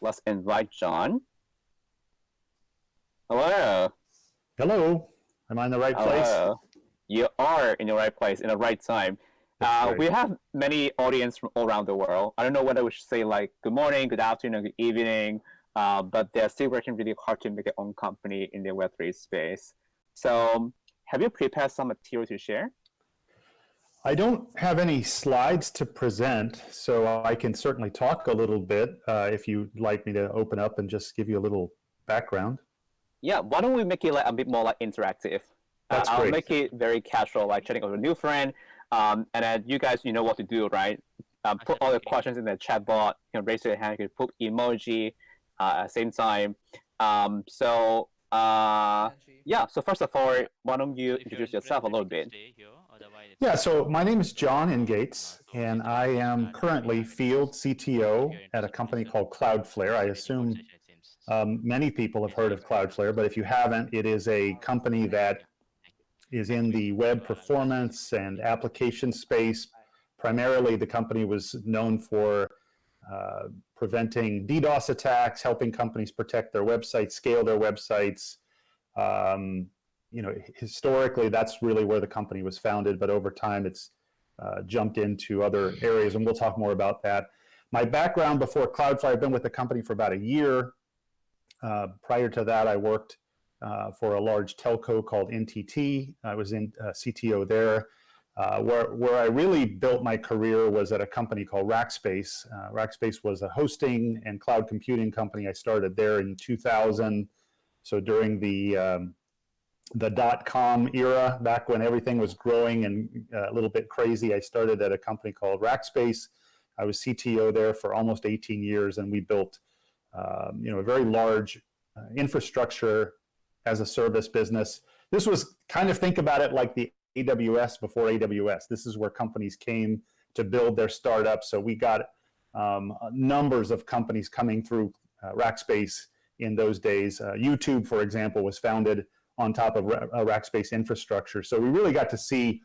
Let's invite John. Hello. Hello. Am I in the right place? Hello. You are in the right place, in the right time. That's great. We have many audience from all around the world. I don't know whether we should say like good morning, good afternoon, good evening, but they're still working really hard to make their own company in the Web3 space. So have you prepared some material to share? I don't have any slides to present, so I can certainly talk a little bit if you'd like me to open up and just give you a little background. Yeah, why don't we make it like a bit more like interactive? That's I'll great. make it very casual, like chatting with a new friend. And then you guys, you know what to do, right? Put all the questions in the chat bot. You can raise your hand. You can put emoji at the same time. Yeah. So first of all, why don't you introduce yourself a little bit? Yeah, so my name is John Engates, and I am currently field CTO at a company called Cloudflare. I assume many people have heard of Cloudflare, but if you haven't, it is a company that is in the web performance and application space. Primarily, the company was known for preventing DDoS attacks, helping companies protect their websites, scale their websites. Historically, that's really where the company was founded, but over time, it's jumped into other areas, and we'll talk more about that. My background before Cloudflare, I've been with the company for about a year. Prior to that, I worked for a large telco called NTT. I was in CTO there. Where I really built my career was at a company called Rackspace. Rackspace was a hosting and cloud computing company. I started there in 2000. So during the dot-com era, back when everything was growing and a little bit crazy, I started at a company called Rackspace. I was CTO there for almost 18 years, and we built a very large infrastructure as a service business. This was kind of, think about it like the AWS before AWS. This is where companies came to build their startups. So we got numbers of companies coming through Rackspace in those days. YouTube, for example, was founded on top of Rackspace infrastructure. So we really got to see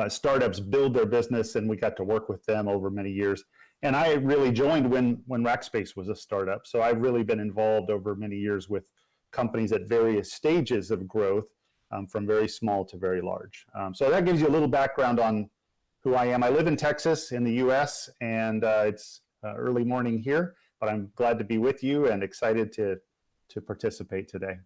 startups build their business, and we got to work with them over many years. And I really joined when Rackspace was a startup. So I've really been involved over many years with companies at various stages of growth, from very small to very large. So that gives you a little background on who I am. I live in Texas in the US, and it's early morning here, but I'm glad to be with you and excited to participate today.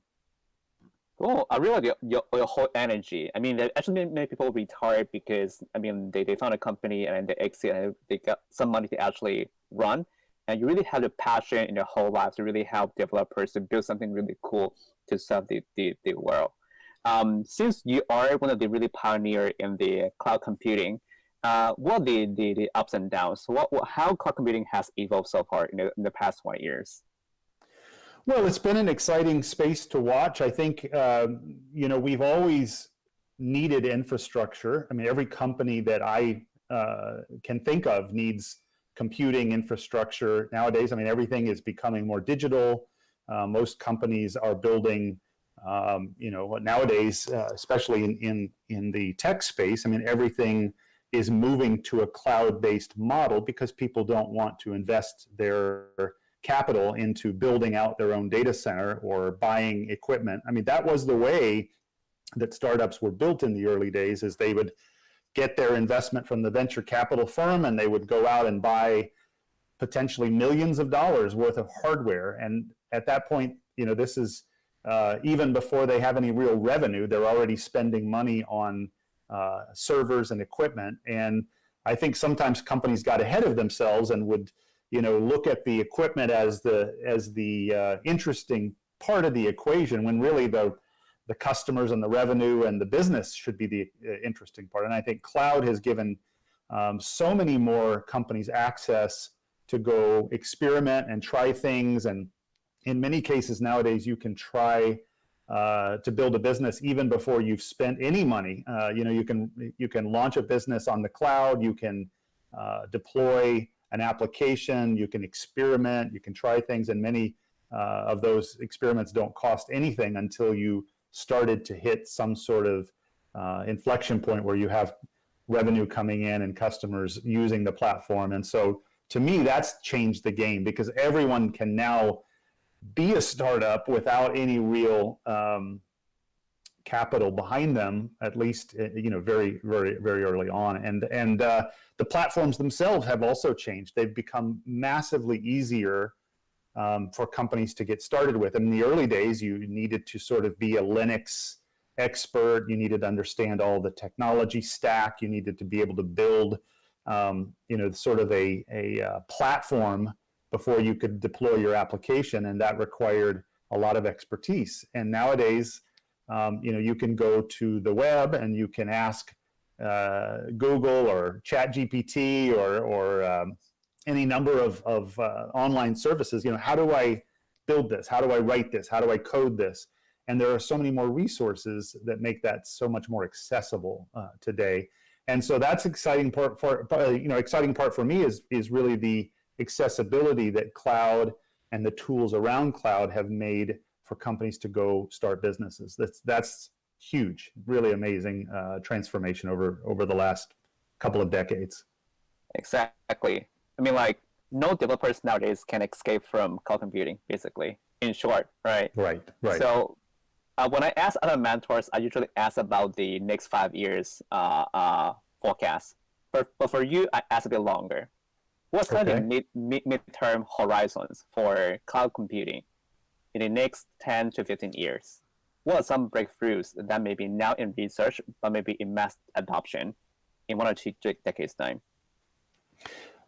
Cool. I really like your whole energy. I mean, actually many people retire because, I mean, they found a company and they exit and they got some money to actually run. And you really have the passion in your whole life to really help developers to build something really cool to serve the world. Since you are one of the really pioneer in the cloud computing, what are the ups and downs? How cloud computing has evolved so far in the past 20 years? Well, it's been an exciting space to watch. I think, we've always needed infrastructure. I mean, every company that I can think of needs computing infrastructure nowadays. I mean, everything is becoming more digital. Most companies are building, nowadays, especially in the tech space, I mean, everything is moving to a cloud-based model because people don't want to invest their capital into building out their own data center or buying equipment. I mean, that was the way that startups were built in the early days, is they would get their investment from the venture capital firm, and they would go out and buy potentially millions of dollars worth of hardware. And at that point, this is even before they have any real revenue, they're already spending money on servers and equipment. And I think sometimes companies got ahead of themselves and would look at the equipment as the interesting part of the equation, when really the customers and the revenue and the business should be the interesting part. And I think cloud has given so many more companies access to go experiment and try things. And in many cases nowadays, you can try to build a business even before you've spent any money. You can launch a business on the cloud. You can deploy an application. You can experiment. You can try things, and many of those experiments don't cost anything until you started to hit some sort of inflection point where you have revenue coming in and customers using the platform. And so to me, that's changed the game because everyone can now be a startup without any real capital behind them, at least very very early on. And the platforms themselves have also changed. They've become massively easier for companies to get started with. In the early days, you needed to sort of be a Linux expert. You needed to understand all the technology stack. You needed to be able to build, sort of a platform before you could deploy your application, and that required a lot of expertise. And nowadays, you can go to the web and you can ask Google or ChatGPT or any number of online services, how do I build this? How do I write this? How do I code this? And there are so many more resources that make that so much more accessible today. And so that's exciting part for me is really the accessibility that cloud and the tools around cloud have made for companies to go start businesses. That's huge, really amazing transformation over the last couple of decades. Exactly. I mean, like, no developers nowadays can escape from cloud computing, basically, in short, right? Right. So when I ask other mentors, I usually ask about the next 5 years forecast. But for you, I ask a bit longer. What's kind of the mid-term horizons for cloud computing in the next 10 to 15 years? What are some breakthroughs that may be now in research, but maybe in mass adoption in 1 or 2 decades' time?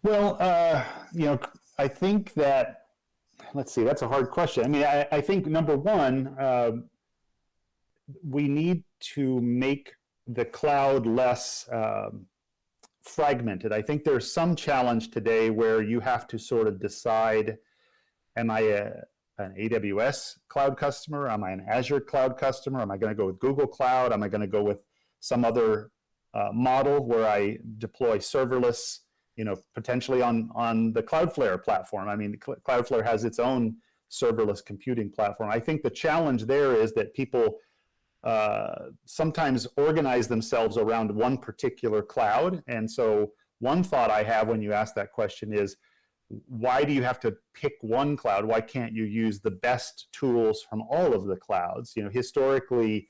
Well, I think that, let's see, that's a hard question. I mean, I think number one, we need to make the cloud less fragmented. I think there's some challenge today where you have to sort of decide, am I an AWS cloud customer? Am I an Azure cloud customer? Am I going to go with Google Cloud? Am I going to go with some other model where I deploy serverless, potentially on the Cloudflare platform? I mean, Cloudflare has its own serverless computing platform. I think the challenge there is that people sometimes organize themselves around one particular cloud. And so one thought I have when you ask that question is, why do you have to pick one cloud? Why can't you use the best tools from all of the clouds? Historically,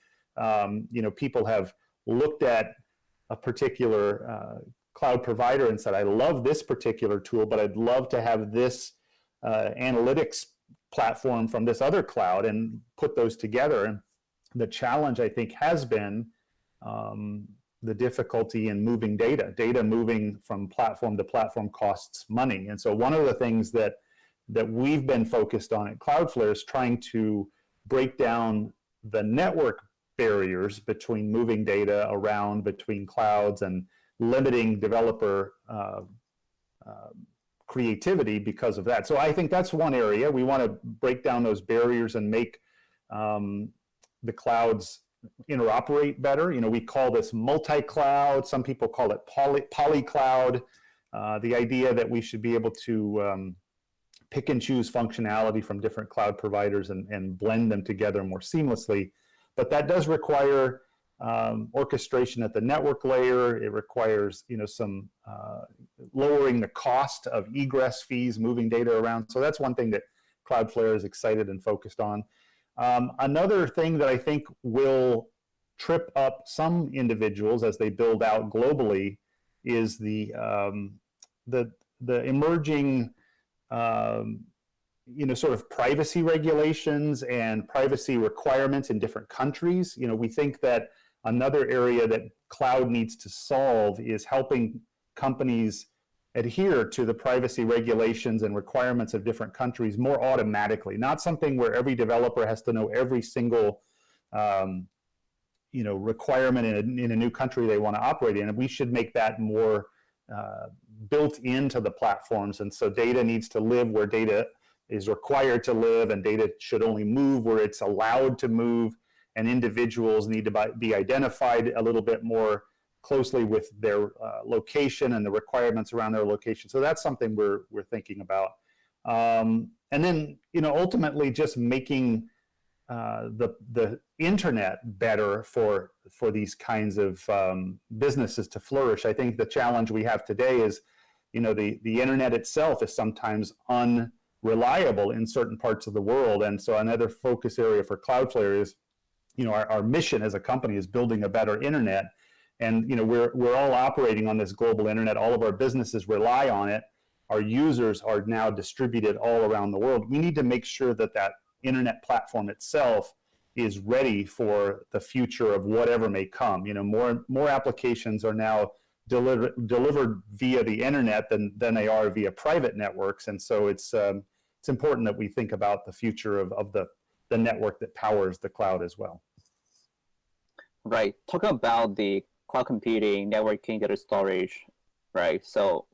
people have looked at a particular cloud provider and said, I love this particular tool, but I'd love to have this analytics platform from this other cloud and put those together. And the challenge, I think, has been the difficulty in moving data. Data moving from platform to platform costs money. And so one of the things that we've been focused on at Cloudflare is trying to break down the network barriers between moving data around between clouds and limiting developer creativity because of that. So I think that's one area. We want to break down those barriers and make the clouds interoperate better. We call this multi-cloud. Some people call it poly-cloud. The idea that we should be able to pick and choose functionality from different cloud providers and blend them together more seamlessly. But that does require orchestration at the network layer. It requires some lowering the cost of egress fees, moving data around. So that's one thing that Cloudflare is excited and focused on. Another thing that I think will trip up some individuals as they build out globally is the emerging sort of privacy regulations and privacy requirements in different countries. We think that another area that cloud needs to solve is helping companies adhere to the privacy regulations and requirements of different countries more automatically, not something where every developer has to know every single requirement in a new country they want to operate in. And we should make that more built into the platforms. And so data needs to live where data is required to live, and data should only move where it's allowed to move, and individuals need to be identified a little bit more closely with their location and the requirements around their location. So that's something we're thinking about. And then, ultimately just making the internet better for these kinds of businesses to flourish. I think the challenge we have today is the internet itself is sometimes unreliable in certain parts of the world. And so another focus area for Cloudflare is, our mission as a company is building a better internet. And we're all operating on this global internet. All of our businesses rely on it. Our users are now distributed all around the world. We need to make sure that internet platform itself is ready for the future of whatever may come. More applications are now delivered via the internet than they are via private networks, and so it's important that we think about the future of the network that powers the cloud as well. Right. Talking about the cloud computing, networking, data storage, right? So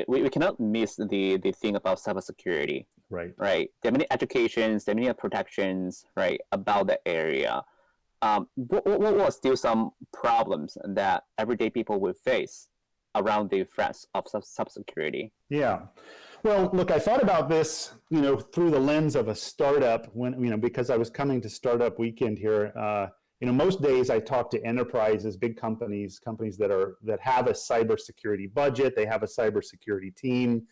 we cannot miss the thing about cybersecurity. Right. Right. There are many educations, there are many protections, right, about the area. What were still some problems that everyday people will face around the threats of cybersecurity? Yeah. Well, look, I thought about this, through the lens of a startup because I was coming to Startup Weekend here. Most days I talk to enterprises, big companies that have a cybersecurity budget, they have a cybersecurity team,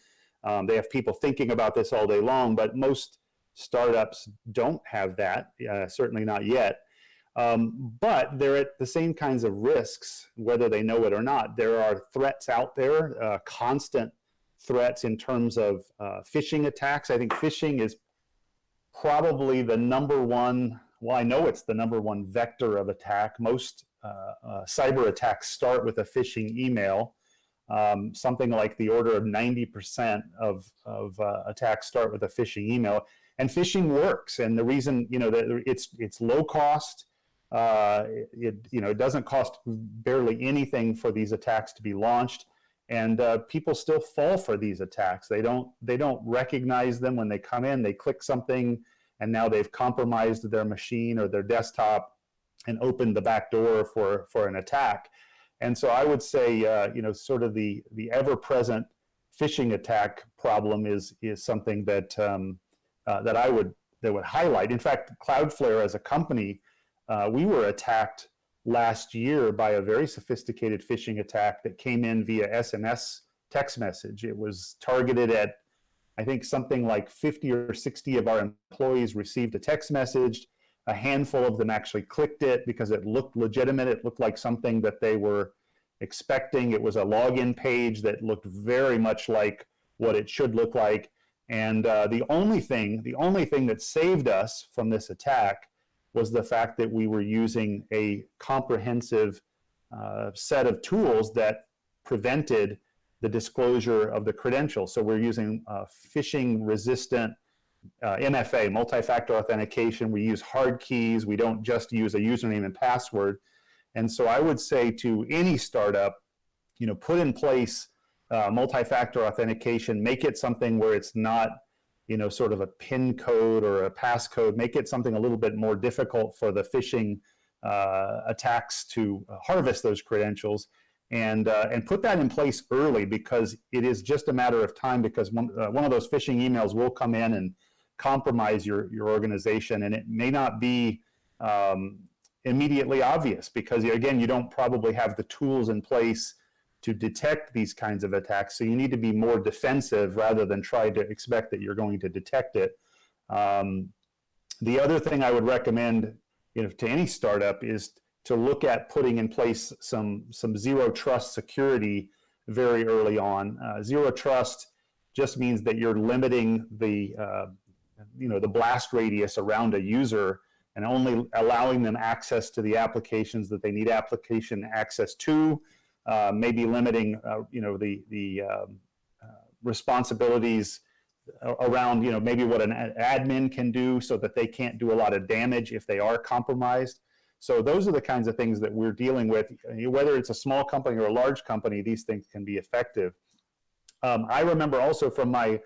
they have people thinking about this all day long, but most startups don't have that, certainly not yet. But they're at the same kinds of risks, whether they know it or not. There are threats out there, constant threats in terms of phishing attacks. I think phishing is probably the number one, well, I know it's the number one vector of attack. Most cyber attacks start with a phishing email. Something like the order of 90% of attacks start with a phishing email. And phishing works. And the reason, that it's low cost. It doesn't cost barely anything for these attacks to be launched, and people still fall for these attacks. They don't recognize them when they come in. They click something, and now they've compromised their machine or their desktop and opened the back door for an attack. And so I would say, sort of the ever-present phishing attack problem is something that I would highlight. In fact, Cloudflare as a company, we were attacked last year by a very sophisticated phishing attack that came in via SMS text message. It was targeted at, I think, something like 50 or 60 of our employees received a text message. A handful of them actually clicked it because it looked legitimate. It looked like something that they were expecting. It was a login page that looked very much like what it should look like. And the only thing that saved us from this attack was the fact that we were using a comprehensive set of tools that prevented the disclosure of the credentials. So we're using phishing-resistant MFA, multi-factor authentication. We use hard keys. We don't just use a username and password. And so I would say to any startup, put in place multi-factor authentication. Make it something where it's not sort of a PIN code or a passcode. Make it something a little bit more difficult for the phishing attacks to harvest those credentials, and put that in place early, because it is just a matter of time, because one of those phishing emails will come in and compromise your organization, and it may not be immediately obvious, because again, you don't probably have the tools in place to detect these kinds of attacks. So you need to be more defensive rather than try to expect that you're going to detect it. The other thing I would recommend, to any startup is to look at putting in place some zero trust security very early on. Zero trust just means that you're limiting the blast radius around a user and only allowing them access to the applications that they need application access to. Maybe limiting, the responsibilities around, maybe what an admin can do, so that they can't do a lot of damage if they are compromised. So those are the kinds of things that we're dealing with. Whether it's a small company or a large company, these things can be effective. I remember also from my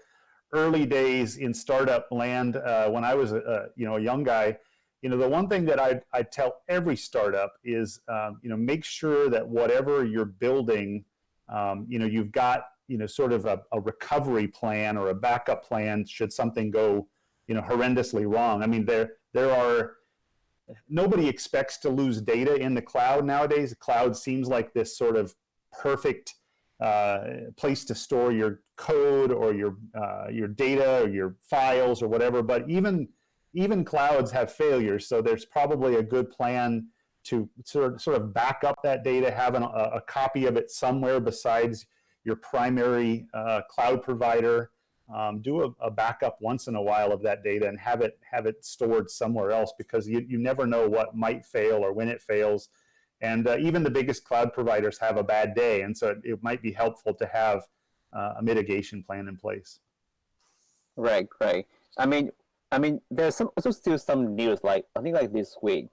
early days in startup land, when I was a young guy, the one thing that I'd tell every startup is, make sure that whatever you're building, you've got, sort of a recovery plan or a backup plan should something go, horrendously wrong. I mean, nobody expects to lose data in the cloud nowadays. The cloud seems like this sort of perfect place to store your code or your data or your files or whatever. But even clouds have failures, so there's probably a good plan to sort of back up that data, have a copy of it somewhere besides your primary cloud provider. Do a backup once in a while of that data and have it stored somewhere else, because you never know what might fail or when it fails. And even the biggest cloud providers have a bad day, and so it might be helpful to have a mitigation plan in place. Right. I mean, there's also still some news, like I think like this week,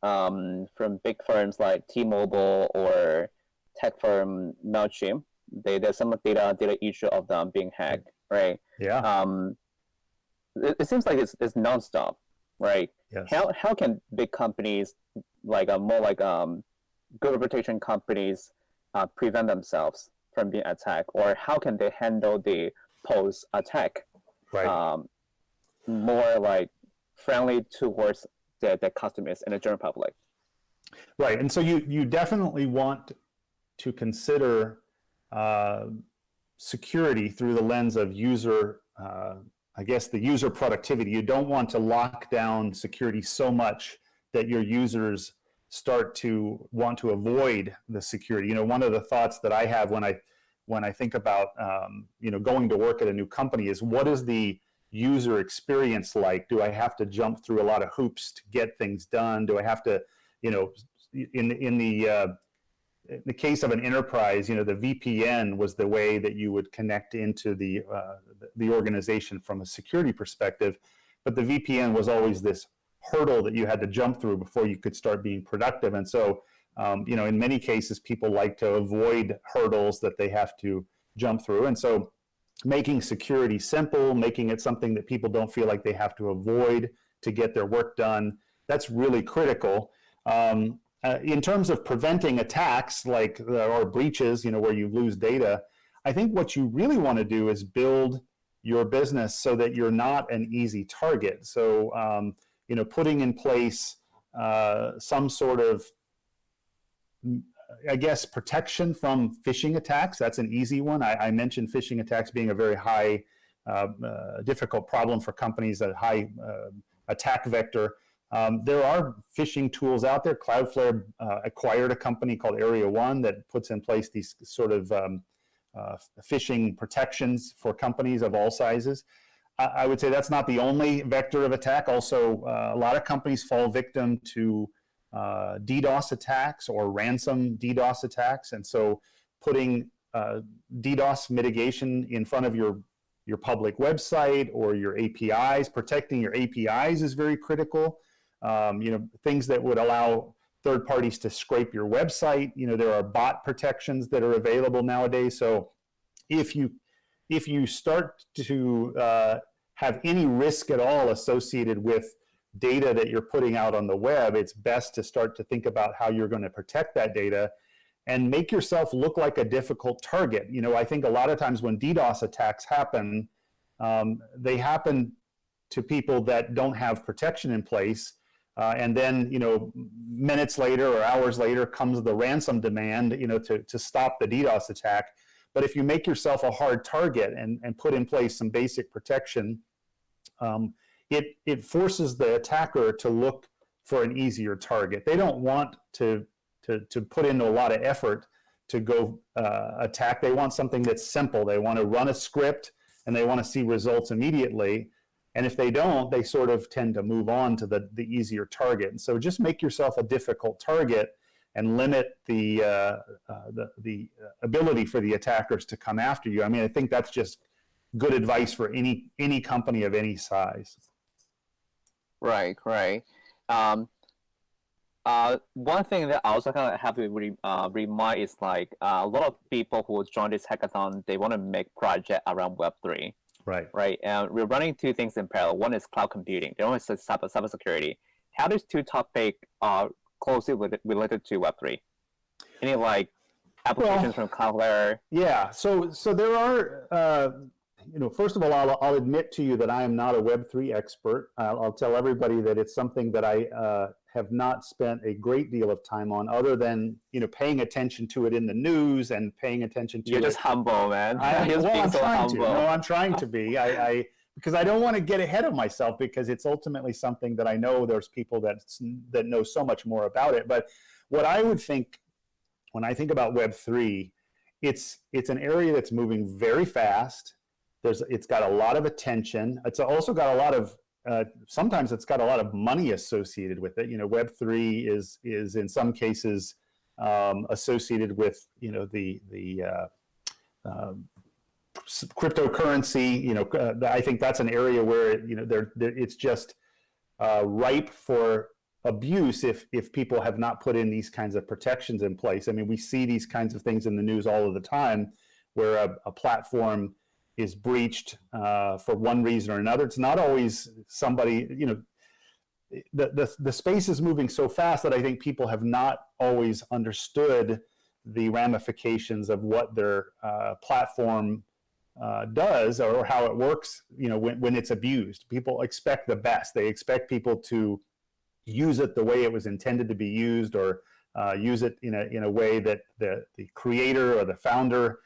from big firms like T-Mobile or tech firm Mentorship. There's some data issue of them being hacked, right? Yeah. It seems like it's nonstop, right? Yes. How can big companies like more like good reputation companies prevent themselves from being attacked, or how can they handle the post attack Right. more like friendly towards the customers and the general public? Right. And so you definitely want to consider security through the lens of user, I guess, the user productivity. You don't want to lock down security so much that your users start to want to avoid the security. One of the thoughts that I have when I think about going to work at a new company is, what is the user experience like? Do I have to jump through a lot of hoops to get things done? Do I have to, in the case of an enterprise, the VPN was the way that you would connect into the organization from a security perspective, but the VPN was always this hurdle that you had to jump through before you could start being productive. And so, in many cases, people like to avoid hurdles that they have to jump through. And so making security simple, making it something that people don't feel like they have to avoid to get their work done, that's really critical. In terms of preventing attacks or breaches, where you lose data, I think what you really want to do is build your business so that you're not an easy target. So, putting in place some sort of, I guess, protection from phishing attacks. That's an easy one. I mentioned phishing attacks being a very high, difficult problem for companies, a high attack vector. There are phishing tools out there. Cloudflare acquired a company called Area 1 that puts in place these sort of phishing protections for companies of all sizes. I would say that's not the only vector of attack. Also, a lot of companies fall victim to DDoS attacks or ransom DDoS attacks. And so putting DDoS mitigation in front of your public website or your APIs, protecting your APIs is very critical. Things that would allow third parties to scrape your website. There are bot protections that are available nowadays. So if you start to have any risk at all associated with data that you're putting out on the web, it's best to start to think about how you're going to protect that data and make yourself look like a difficult target. I think a lot of times when DDoS attacks happen, they happen to people that don't have protection in place. And then, minutes later or hours later comes the ransom demand, to stop the DDoS attack. But if you make yourself a hard target and put in place some basic protection, it forces the attacker to look for an easier target. They don't want to put in a lot of effort to go attack. They want something that's simple. They want to run a script and they want to see results immediately. And if they don't, they sort of tend to move on to the easier target. And so just make yourself a difficult target and limit the ability for the attackers to come after you. I mean, I think that's just good advice for any company of any size. Right. One thing that I also kind of have to remind is like a lot of people who join this hackathon, they want to make project around Web3. Right. And we're running two things in parallel. One is cloud computing. The other is cybersecurity. How these two topics are closely related to Web3? Any like applications from Cloudflare? Yeah. So there are first of all, I'll admit to you that I am not a Web3 expert. I'll tell everybody that it's something that I have not spent a great deal of time on, other than paying attention to it in the news and paying attention to You're it. just humble, man. I'm so trying humble. to. No, I'm trying to be. Because I don't want to get ahead of myself, because it's ultimately something that I know there's people that know so much more about it. But what I would think when I think about Web3, it's an area that's moving very fast. It's got a lot of attention. It's also got a lot of sometimes it's got a lot of money associated with it. Web3 is in some cases associated with the cryptocurrency. I think that's an area where it's just ripe for abuse if people have not put in these kinds of protections in place. I mean, we see these kinds of things in the news all of the time, where a platform is breached for one reason or another. It's not always somebody. The space is moving so fast that I think people have not always understood the ramifications of what their platform does, or how it works. When it's abused, people expect the best. They expect people to use it the way it was intended to be used, or use it in a way that the creator or the founder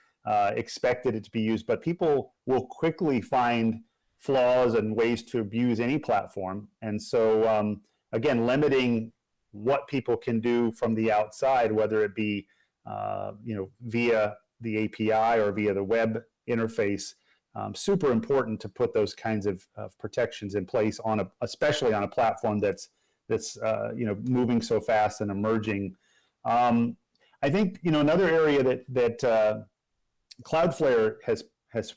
expected it to be used. But people will quickly find flaws and ways to abuse any platform. And so, again, limiting what people can do from the outside, whether it be via the API or via the web interface, super important to put those kinds of protections in place especially on a platform that's moving so fast and emerging. I think another area that Cloudflare has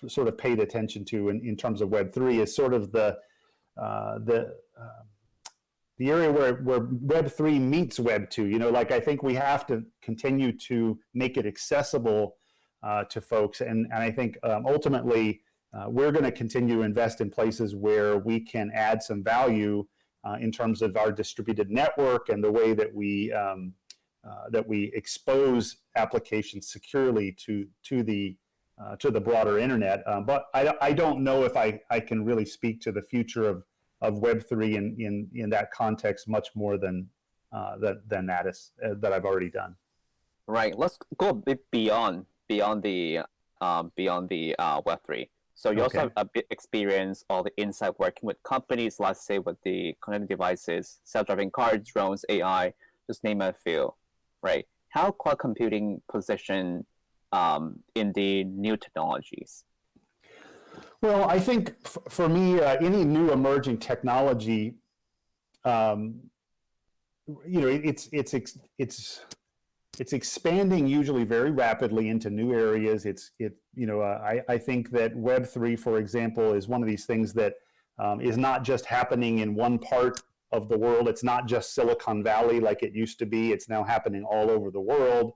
sort of paid attention to in terms of Web3 is sort of the area where Web3 meets Web2. I think we have to continue to make it accessible to folks, and I think ultimately we're going to continue to invest in places where we can add some value in terms of our distributed network and the way that we expose applications securely to the broader internet. But I don't know if I can really speak to the future of Web3 in that context much more than that I've already done. Right. Let's go a bit beyond the Web3. So you also have a bit experience or the insight working with companies, let's say with the connected devices, self-driving cars, drones, AI, just name a few, right? How cloud computing position in the new technologies? Well, I think for me, any new emerging technology, it's expanding usually very rapidly into new areas. I think that Web3, for example, is one of these things that is not just happening in one part of the world. It's not just Silicon Valley like it used to be. It's now happening all over the world.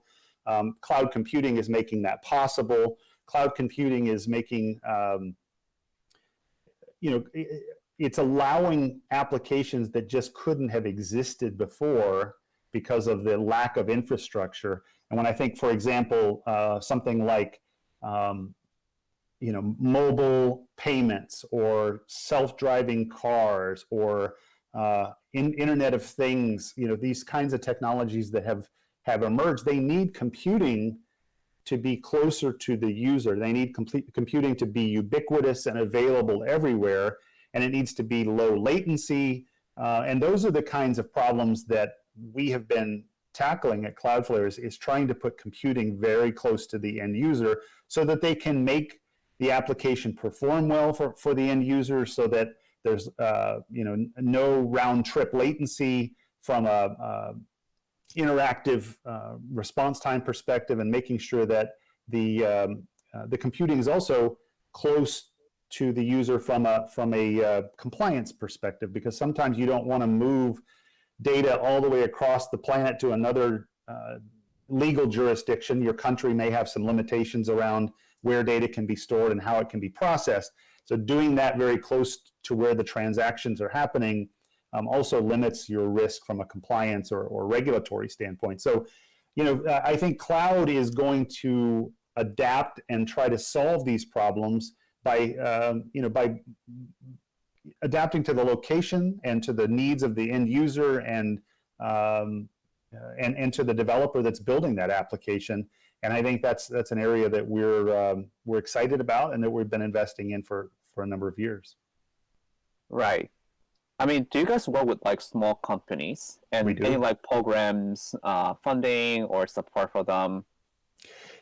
Cloud computing is making that possible. Cloud computing is making, it's allowing applications that just couldn't have existed before because of the lack of infrastructure. And when I think, for example, something like, mobile payments or self-driving cars or Internet of Things, these kinds of technologies that have emerged, they need computing to be closer to the user. They need computing to be ubiquitous and available everywhere, and it needs to be low latency. And those are the kinds of problems that we have been tackling at Cloudflare is trying to put computing very close to the end user so that they can make the application perform well for the end user, so that there's no round trip latency from a interactive response time perspective, and making sure that the computing is also close to the user from a compliance perspective, because sometimes you don't want to move data all the way across the planet to another legal jurisdiction. Your country may have some limitations around where data can be stored and how it can be processed. So doing that very close to where the transactions are happening also limits your risk from a compliance or regulatory standpoint. So, I think cloud is going to adapt and try to solve these problems, by adapting to the location and to the needs of the end user and to the developer that's building that application. And I think that's an area that we're excited about and that we've been investing in for a number of years. Right. I mean, do you guys work with like small companies and any like programs, funding or support for them?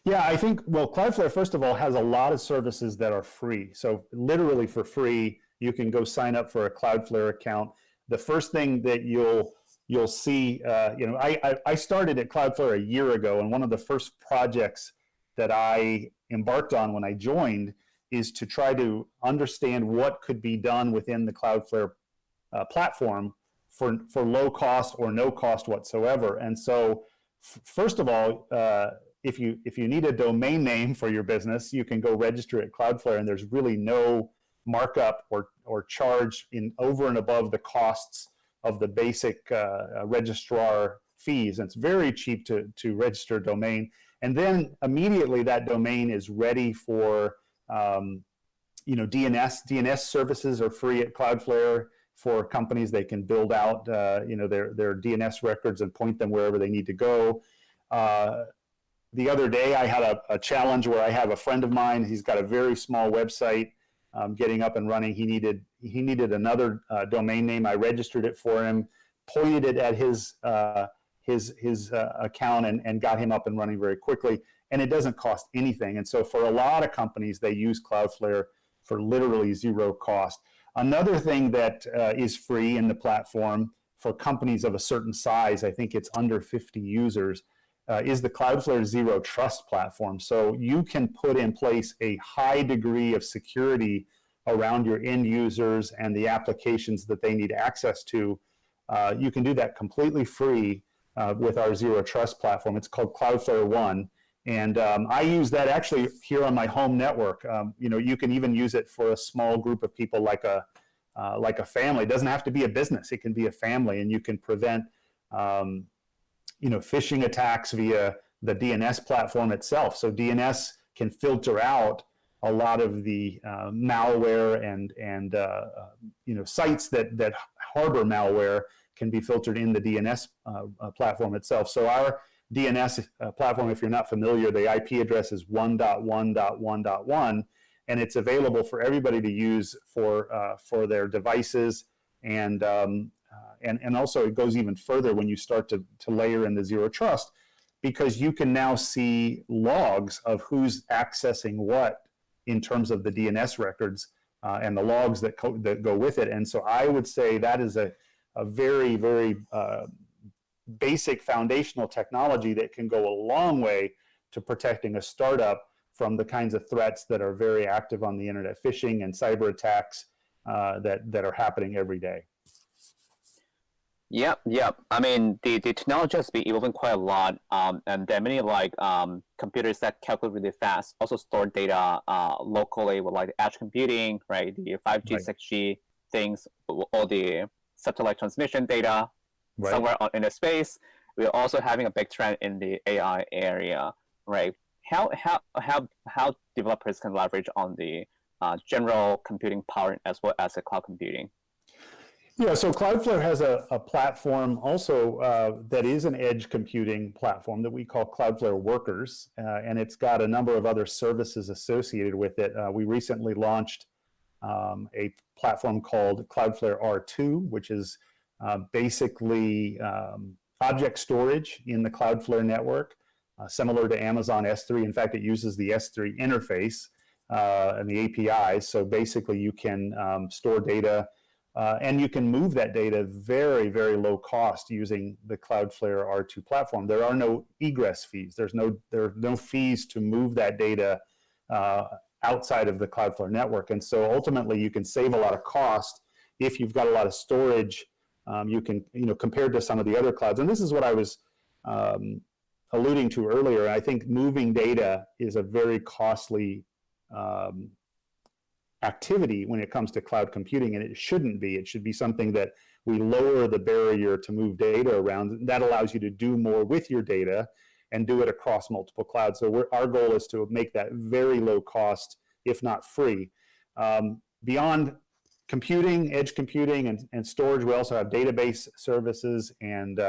Yeah, I think, well, Cloudflare, first of all, has a lot of services that are free. So literally for free, you can go sign up for a Cloudflare account. The first thing that you'll see, I started at Cloudflare a year ago, and one of the first projects that I embarked on when I joined is to try to understand what could be done within the Cloudflare platform for low cost or no cost whatsoever. And so, first of all, if you need a domain name for your business, you can go register at Cloudflare, and there's really no markup or charge in over and above the costs of the basic registrar fees. And it's very cheap to register a domain, and then immediately that domain is ready for DNS. DNS services are free at Cloudflare for companies. They can build out their DNS records and point them wherever they need to go. The other day, I had a challenge where I have a friend of mine. He's got a very small website getting up and running. He needed another domain name. I registered it for him, pointed it at his account, and got him up and running very quickly. And it doesn't cost anything. And so for a lot of companies, they use Cloudflare for literally zero cost. Another thing that is free in the platform for companies of a certain size, I think it's under 50 users, is the Cloudflare Zero Trust platform. So you can put in place a high degree of security around your end users and the applications that they need access to. You can do that completely free with our Zero Trust platform. It's called Cloudflare One. And I use that actually here on my home network. You can even use it for a small group of people, like a family. It doesn't have to be a business. It can be a family, and you can prevent phishing attacks via the DNS platform itself. So DNS can filter out a lot of the malware and sites that harbor malware can be filtered in the DNS platform itself. So our DNS platform, if you're not familiar, the IP address is 1.1.1.1, and it's available for everybody to use for their devices. And also it goes even further when you start to layer in the Zero Trust, because you can now see logs of who's accessing what in terms of the DNS records and the logs that go with it. And so I would say that is a very, very basic foundational technology that can go a long way to protecting a startup from the kinds of threats that are very active on the internet, phishing and cyber attacks that are happening every day. Yep. I mean, the technology has been evolving quite a lot, and there are many computers that calculate really fast, also store data locally with like edge computing, right? The 5G, right. 6G things, all the satellite transmission data right. somewhere in the space. We're also having a big trend in the AI area, right? How developers can leverage on the general computing power as well as the cloud computing? Yeah, so Cloudflare has a platform also that is an edge computing platform that we call Cloudflare Workers, and it's got a number of other services associated with it. We recently launched a platform called Cloudflare R2, which is basically object storage in the Cloudflare network, similar to Amazon S3. In fact, it uses the S3 interface and the APIs, so basically you can store data and you can move that data very, very low cost using the Cloudflare R2 platform. There are no egress fees. There are no fees to move that data outside of the Cloudflare network. And so ultimately you can save a lot of cost if you've got a lot of storage. You can, compared to some of the other clouds. And this is what I was alluding to earlier. I think moving data is a very costly activity when it comes to cloud computing, and it shouldn't be. It should be something that we lower the barrier to move data around. That allows you to do more with your data and do it across multiple clouds. So our goal is to make that very low cost, if not free. Beyond computing, edge computing, and storage, we also have database services and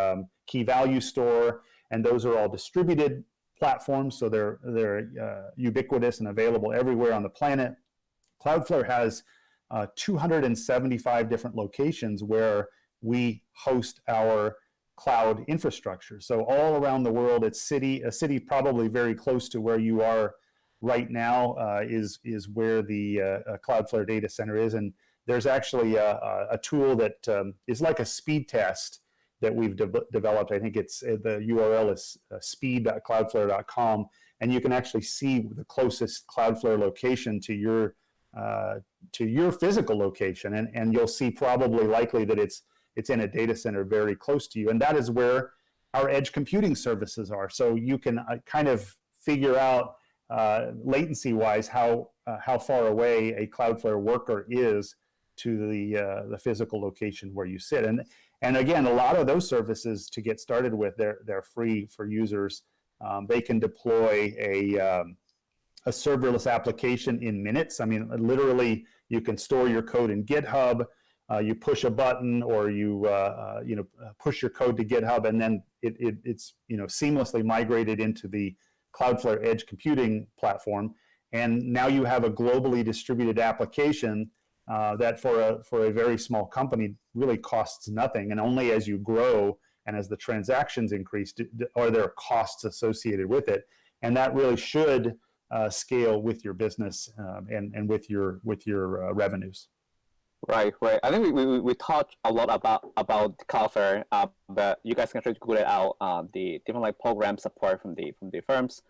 key value store, and those are all distributed platforms, so they're ubiquitous and available everywhere on the planet. Cloudflare has 275 different locations where we host our cloud infrastructure. So all around the world, a city probably very close to where you are right now is where the Cloudflare data center is. And there's actually a tool that is like a speed test that we've developed. I think it's the URL is speed.cloudflare.com, and you can actually see the closest Cloudflare location to your physical location, and you'll see probably likely that it's in a data center very close to you, and that is where our edge computing services are. So you can kind of figure out latency-wise how far away a Cloudflare worker is to the physical location where you sit. And again, a lot of those services to get started with, they're free for users. They can deploy a serverless application in minutes. I mean, literally, you can store your code in GitHub. You push a button, or you push your code to GitHub, and then it's seamlessly migrated into the Cloudflare Edge computing platform. And now you have a globally distributed application that for a very small company really costs nothing, and only as you grow and as the transactions increase are there costs associated with it, and that really should scale with your business and with your revenues. Right. I think we talked a lot about Cloudflare, but you guys can try to Google it out. The different like program support from the firms.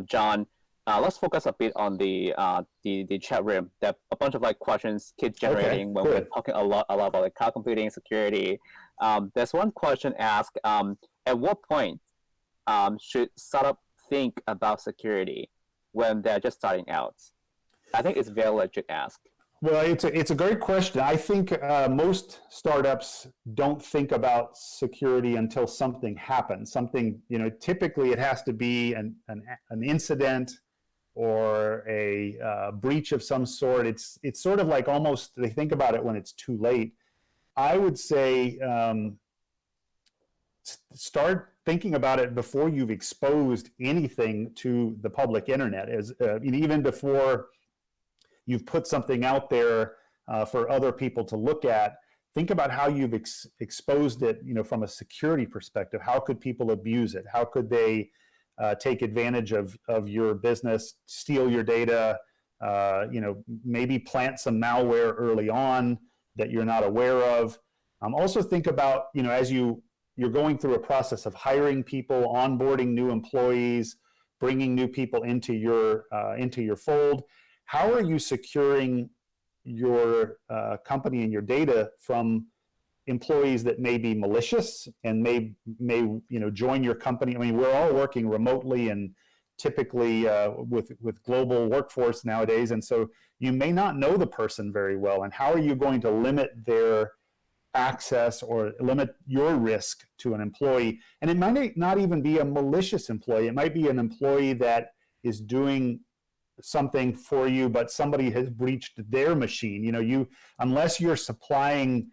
John, let's focus a bit on the chat room. That a bunch of like questions keep generating when we're talking a lot about like cloud computing security. There's one question asked: at what point should startup think about security when they're just starting out? I think it's very legit ask. Well, it's a great question. I think most startups don't think about security until something happens. Something, typically it has to be an incident or a breach of some sort. It's sort of like almost they think about it when it's too late. I would say start thinking about it before you've exposed anything to the public internet, as even before you've put something out there for other people to look at. Think about how you've exposed it, from a security perspective. How could people abuse it? How could they take advantage of your business, steal your data, maybe plant some malware early on that you're not aware of. Also think about, as you're going through a process of hiring people, onboarding new employees, bringing new people into your fold. How are you securing your company and your data from employees that may be malicious and may join your company? I mean, we're all working remotely and typically with global workforce nowadays, and so you may not know the person very well. And how are you going to limit their access or limit your risk to an employee? And it might not even be a malicious employee. It might be an employee that is doing something for you, but somebody has breached their machine. Unless you're supplying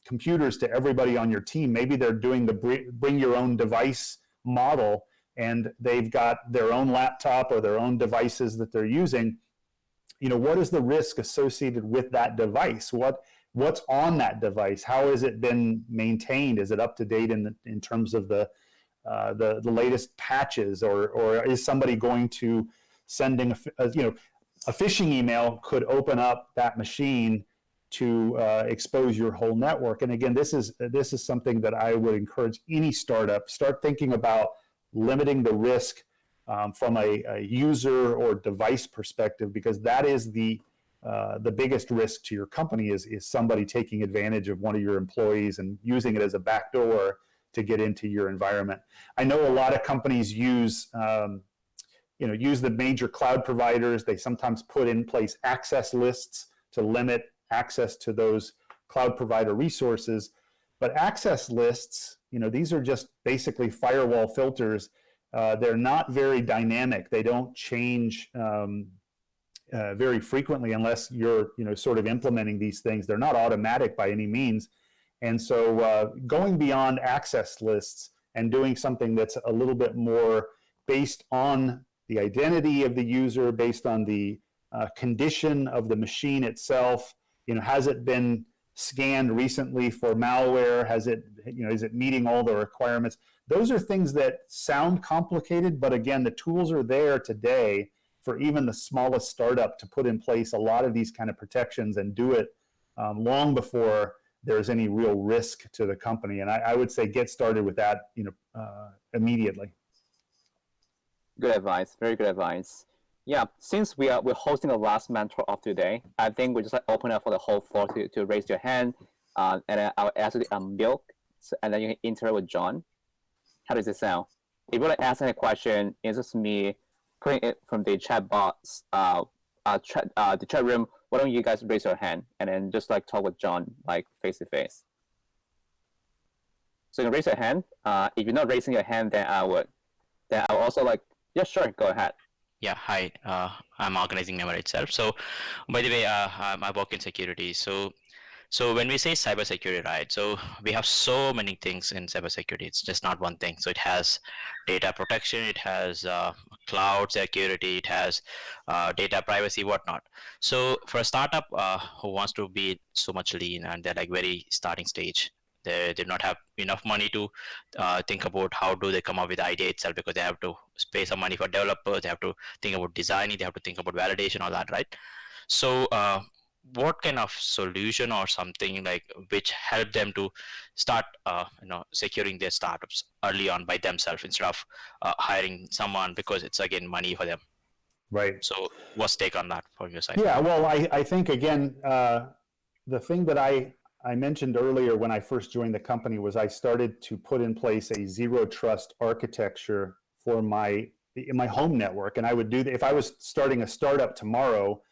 computers to everybody on your team, maybe they're doing the bring your own device model, and they've got their own laptop or their own devices that they're using. What is the risk associated with that device? What's on that device? How has it been maintained? Is it up to date in terms of the latest patches, or is somebody going to sending a phishing email could open up that machine to expose your whole network? And again, this is something that I would encourage any startup. Start thinking about limiting the risk from a user or device perspective, because that is the biggest risk to your company is somebody taking advantage of one of your employees and using it as a backdoor to get into your environment. I know a lot of companies use the major cloud providers. They sometimes put in place access lists to limit access to those cloud provider resources. But access lists, these are just basically firewall filters. They're not very dynamic. They don't change, very frequently unless you're sort of implementing these things. They're not automatic by any means. And so going beyond access lists and doing something that's a little bit more based on the identity of the user, based on the condition of the machine itself. Has it been scanned recently for malware? Is it meeting all the requirements? Those are things that sound complicated, but again, the tools are there today for even the smallest startup to put in place a lot of these kind of protections and do it long before there's any real risk to the company. And I would say get started with that immediately. Good advice. Very good advice. Yeah, since we're hosting the last mentor of today, I think we just open up for the whole floor to raise your hand, and then I'll ask you to unmute, and then you can interact with John. How does it sound? If you want to ask any question, it's just me putting it from the chat box, the chat room. Why don't you guys raise your hand and then just talk with John face to face? So you can raise your hand. If you're not raising your hand, then I'll also yeah, sure, go ahead. Yeah, hi. I'm organizing member itself. So, by the way, I work in security. So when we say cybersecurity, right? So we have so many things in cybersecurity. It's just not one thing. So it has data protection, it has cloud security, it has data privacy, whatnot. So for a startup who wants to be so much lean and they're very starting stage, they do not have enough money to think about how do they come up with the idea itself, because they have to pay some money for developers, they have to think about designing, they have to think about validation, all that, right? So what kind of solution or something which help them to start securing their startups early on by themselves instead of hiring someone, because it's again money for them? Right. So what's take on that from your side? Yeah, well, I think again, the thing that I mentioned earlier when I first joined the company was I started to put in place a zero trust architecture for my home network. And I would do that if I was starting a startup tomorrow.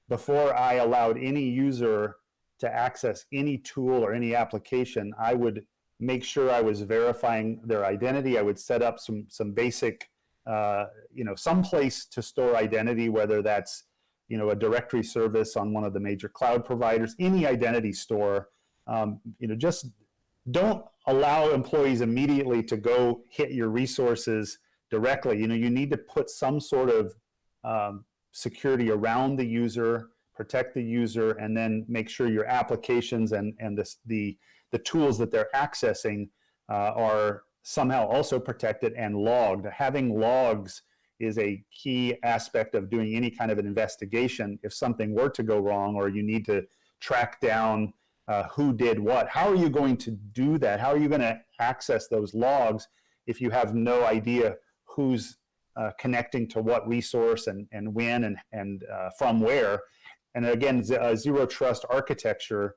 Before I allowed any user to access any tool or any application, I would make sure I was verifying their identity. I would set up some basic, some place to store identity, whether that's a directory service on one of the major cloud providers, any identity store. Just don't allow employees immediately to go hit your resources directly. You need to put some sort of security around the user, protect the user, and then make sure your applications and the tools that they're accessing are somehow also protected and logged. Having logs is a key aspect of doing any kind of an investigation. If something were to go wrong or you need to track down who did what, how are you going to do that? How are you going to access those logs if you have no idea who's connecting to what resource and when and from where? And again, zero trust architecture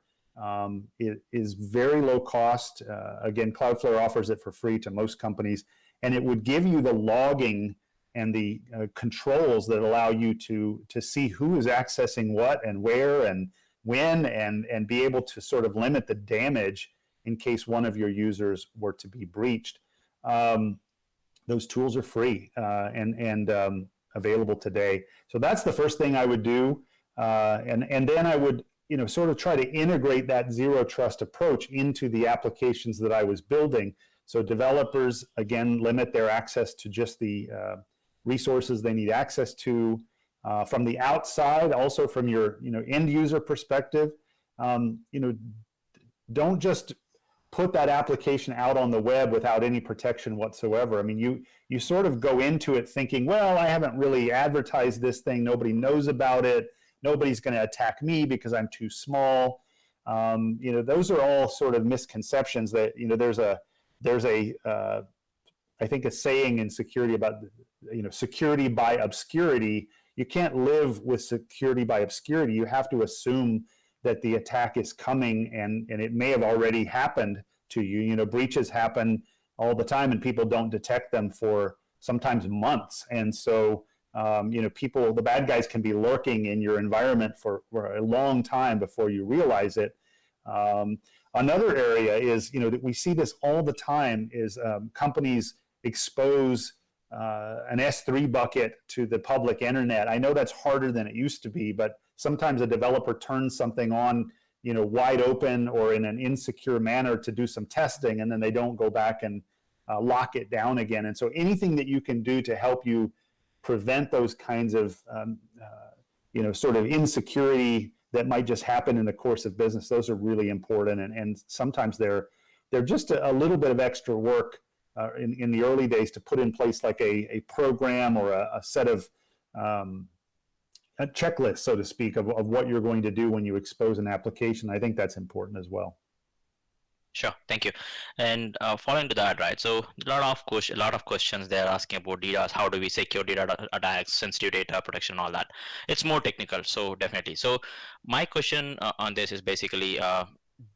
is very low cost. Again, Cloudflare offers it for free to most companies, and it would give you the logging and the controls that allow you to see who is accessing what and where and when, and be able to sort of limit the damage in case one of your users were to be breached. Those tools are free and available today. So that's the first thing I would do. And then I would, sort of try to integrate that zero trust approach into the applications that I was building. So developers, again, limit their access to just the resources they need access to. From the outside, also from your, end user perspective, don't just put that application out on the web without any protection whatsoever. I mean, you sort of go into it thinking, well, I haven't really advertised this thing. Nobody knows about it. Nobody's going to attack me because I'm too small. Those are all sort of misconceptions that, there's a I think a saying in security about, security by obscurity. You can't live with security by obscurity. You have to assume that the attack is coming and it may have already happened to you. Breaches happen all the time and people don't detect them for sometimes months. And so, the bad guys can be lurking in your environment for a long time before you realize it. Another area is, that we see this all the time is companies expose an S3 bucket to the public internet. I know that's harder than it used to be, but sometimes a developer turns something on, wide open or in an insecure manner to do some testing, and then they don't go back and lock it down again. And so anything that you can do to help you prevent those kinds of, sort of insecurity that might just happen in the course of business, those are really important. And sometimes they're just a little bit of extra work in the early days to put in place like a program or a set of a checklist, so to speak, of what you're going to do when you expose an application. I think that's important as well. Sure, thank you. And following to that, right? So a lot of questions they're asking about DDoS. How do we secure data attacks, sensitive data protection, all that? It's more technical, so definitely. So my question on this is basically,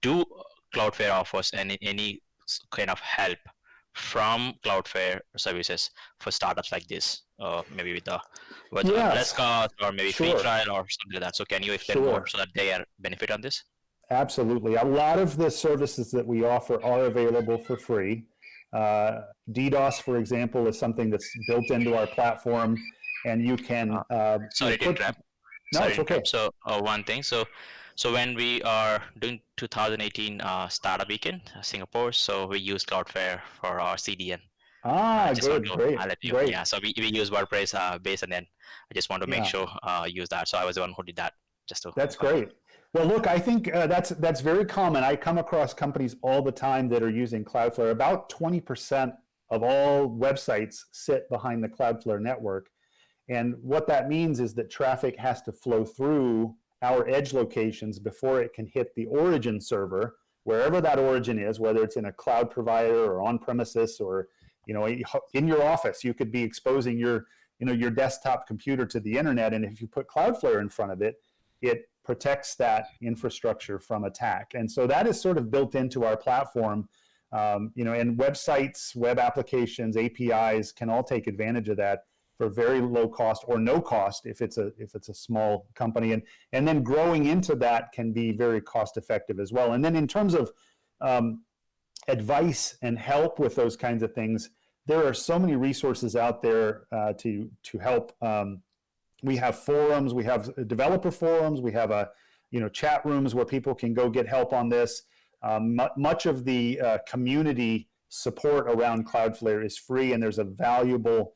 do Cloudflare offers any kind of help from Cloudflare services for startups like this? Maybe with less cost, or maybe free trial or something like that. So can you explain more so that they are benefit on this? Absolutely. A lot of the services that we offer are available for free. DDoS, for example, is something that's built into our platform, and you can. Sorry to interrupt. No, it's okay. So one thing. So when we are doing 2018 Startup Weekend, Singapore, so we use Cloudflare for our CDN. Great. Yeah, so we use WordPress base, and then I just want to make sure use that. So I was the one who did that. That's great. Well, look, I think that's very common. I come across companies all the time that are using Cloudflare. About 20% of all websites sit behind the Cloudflare network. And what that means is that traffic has to flow through our edge locations before it can hit the origin server, wherever that origin is, whether it's in a cloud provider or on premises or in your office. You could be exposing your desktop computer to the internet, and if you put Cloudflare in front of it, it protects that infrastructure from attack. And so that is sort of built into our platform. And websites, web applications, APIs can all take advantage of that for very low cost or no cost if it's a small company. And then growing into that can be very cost effective as well. And then in terms of advice and help with those kinds of things, there are so many resources out there to help. We have forums, we have developer forums, we have chat rooms where people can go get help on this. Much of the community support around Cloudflare is free, and there's a valuable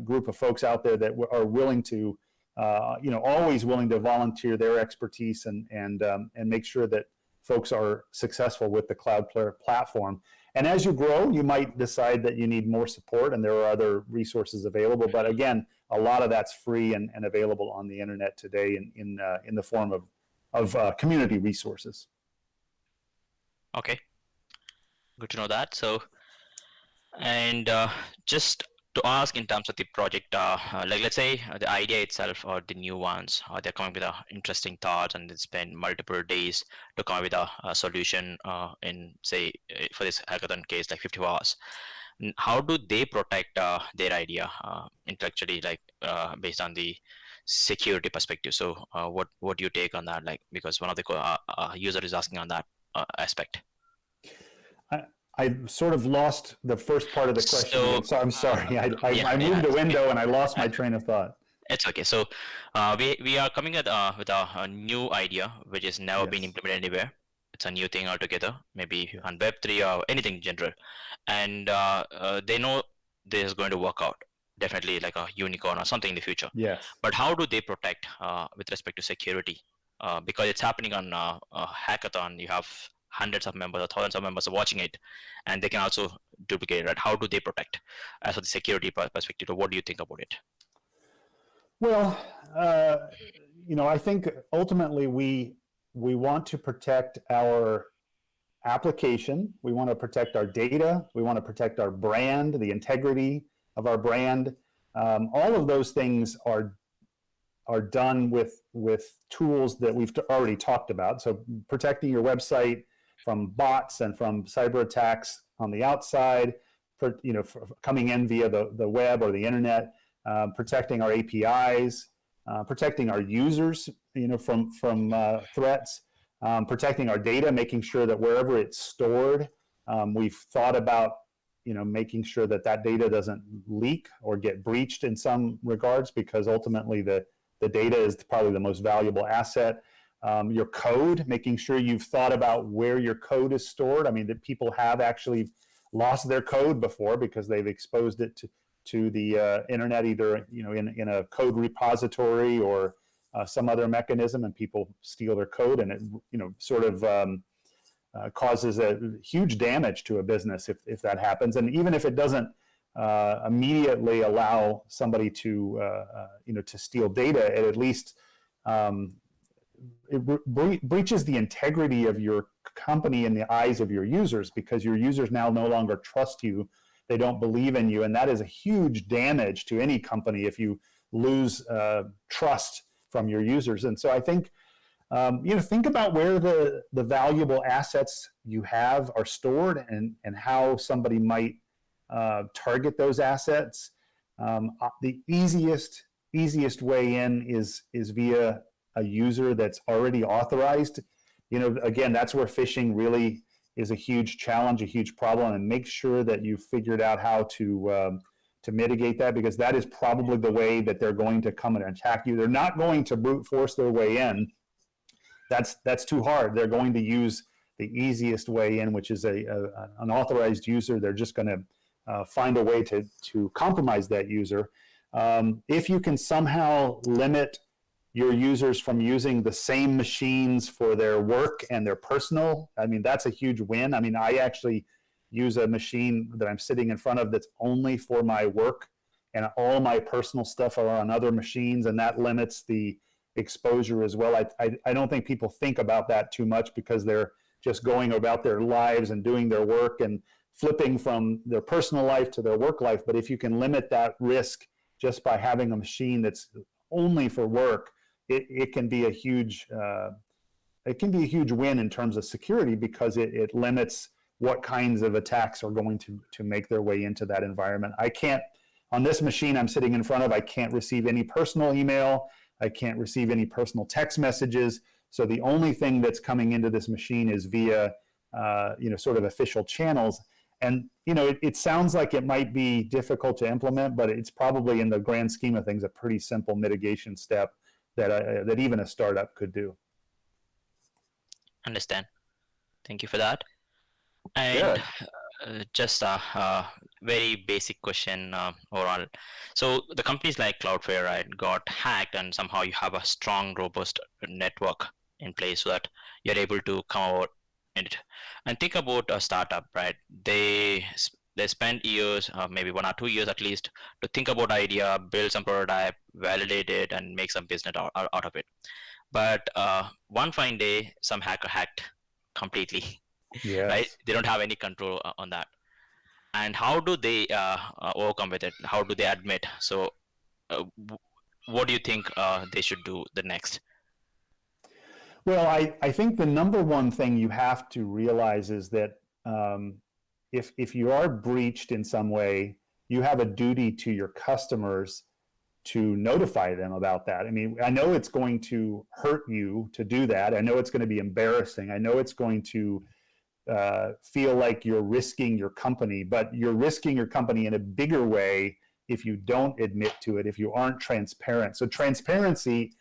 group of folks out there that are willing to, always willing to volunteer their expertise and make sure that folks are successful with the Cloudflare platform. And as you grow, you might decide that you need more support, and there are other resources available. But again, a lot of that's free and available on the internet today in the form of community resources. Okay, good to know that. So, and just to ask in terms of the project, like let's say the idea itself or the new ones, they're coming with interesting thoughts and they spend multiple days to come up with a solution in, say, for this hackathon case, like 50 hours. How do they protect their idea intellectually, like based on the security perspective? So what do you take on that? Like, because one of the user is asking on that aspect. I sort of lost the first part of the question, so I'm sorry. I moved the window and I lost my train of thought. It's okay. So we are coming with a new idea which is never been implemented anywhere. It's a new thing altogether, maybe on Web3 or anything in general. And they know this is going to work out, definitely like a unicorn or something in the future. Yes. But how do they protect with respect to security? Because it's happening on a hackathon. You have hundreds of members or thousands of members watching it, and they can also duplicate it. Right? How do they protect as for the security perspective? What do you think about it? Well, I think ultimately we want to protect our application. We want to protect our data. We want to protect our brand, the integrity of our brand. All of those things are done with tools that we've already talked about. So protecting your website from bots and from cyber attacks on the outside, coming in via the web or the internet, protecting our APIs, protecting our users, from threats, protecting our data, making sure that wherever it's stored, we've thought about making sure that that data doesn't leak or get breached in some regards, because ultimately the data is probably the most valuable asset. Your code, making sure you've thought about where your code is stored. I mean, that people have actually lost their code before because they've exposed it to the internet, either in a code repository or some other mechanism, and people steal their code, and it sort of causes a huge damage to a business if that happens. And even if it doesn't immediately allow somebody to to steal data, it at least it breaches the integrity of your company in the eyes of your users, because your users now no longer trust you. They don't believe in you, and that is a huge damage to any company if you lose trust from your users. And so I think think about where the valuable assets you have are stored, and how somebody might target those assets. The easiest way in is via a user that's already authorized. Again, that's where phishing really is a huge challenge, a huge problem, and make sure that you've figured out how to mitigate that, because that is probably the way that they're going to come and attack you. They're not going to brute force their way in. That's too hard. They're going to use the easiest way in, which is an authorized user. They're just going to find a way to compromise that user. If you can somehow limit your users from using the same machines for their work and their personal, I mean, that's a huge win. I mean, I actually use a machine that I'm sitting in front of that's only for my work, and all my personal stuff are on other machines, and that limits the exposure as well. I don't think people think about that too much, because they're just going about their lives and doing their work and flipping from their personal life to their work life. But if you can limit that risk just by having a machine that's only for work, it can be a huge win in terms of security, because it limits what kinds of attacks are going to make their way into that environment. I can't, on this machine I'm sitting in front of, I can't receive any personal email. I can't receive any personal text messages. So the only thing that's coming into this machine is via, sort of official channels. And, it sounds like it might be difficult to implement, but it's probably, in the grand scheme of things, a pretty simple mitigation step that even a startup could do. Understand. Thank you for that. And just a very basic question overall. So the companies like Cloudflare, right, got hacked, and somehow you have a strong, robust network in place so that you're able to come out in it. And think about a startup, right? They spend years, maybe 1 or 2 years at least, to think about idea, build some prototype, validate it, and make some business out of it. But one fine day, some hacker hacked completely. Yes. Right? They don't have any control on that. And how do they overcome with it? How do they admit? So what do you think they should do the next? Well, I think the number one thing you have to realize is that if you are breached in some way, you have a duty to your customers to notify them about that. I mean, I know it's going to hurt you to do that. I know it's going to be embarrassing. I know it's going to feel like you're risking your company, but you're risking your company in a bigger way if you don't admit to it, if you aren't transparent. So transparency,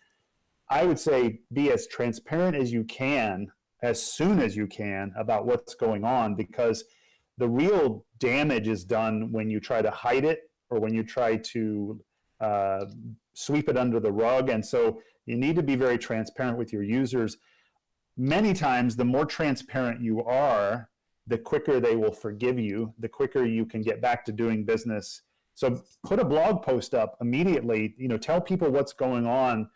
I would say, be as transparent as you can, as soon as you can, about what's going on, because the real damage is done when you try to hide it, or when you try to sweep it under the rug. And so you need to be very transparent with your users. Many times, the more transparent you are, the quicker they will forgive you, the quicker you can get back to doing business. So put a blog post up immediately, tell people what's going on.